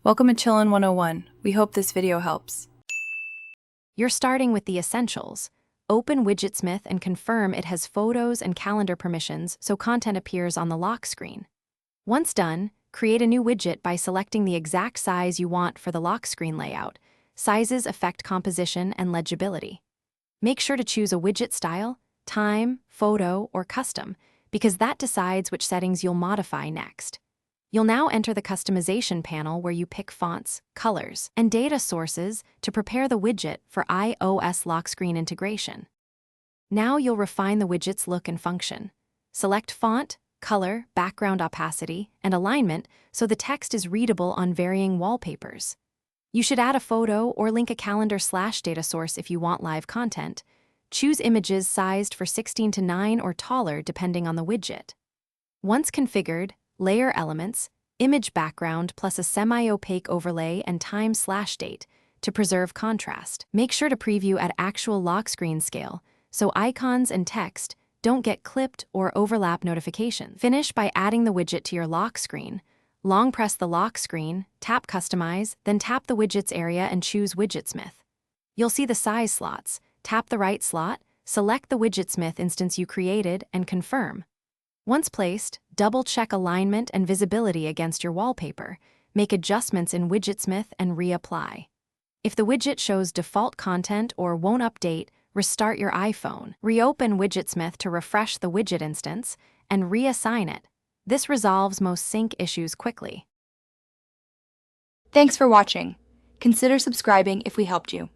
Welcome to Chillin' 101. We hope this video helps. You're starting with the essentials. Open Widgetsmith and confirm it has photos and calendar permissions so content appears on the lock screen. Once done, create a new widget by selecting the exact size you want for the lock screen layout. Sizes affect composition and legibility. Make sure to choose a widget style, time, photo, or custom, because that decides which settings you'll modify next. You'll now enter the customization panel where you pick fonts, colors, and data sources to prepare the widget for iOS lock screen integration. Now you'll refine the widget's look and function. Select font, color, background opacity, and alignment so the text is readable on varying wallpapers. You should add a photo or link a calendar/data source if you want live content. Choose images sized for 16:9 or taller depending on the widget. Once configured, layer elements, image background plus a semi-opaque overlay and time/date to preserve contrast. Make sure to preview at actual lock screen scale so icons and text don't get clipped or overlap notifications. Finish by adding the widget to your lock screen. Long press the lock screen, tap Customize, then tap the Widgets area and choose Widgetsmith. You'll see the size slots. Tap the right slot, select the Widgetsmith instance you created, and confirm. Once placed, double-check alignment and visibility against your wallpaper. Make adjustments in Widgetsmith and reapply. If the widget shows default content or won't update, restart your iPhone. Reopen Widgetsmith to refresh the widget instance and reassign it. This resolves most sync issues quickly. Thanks for watching. Consider subscribing if we helped you.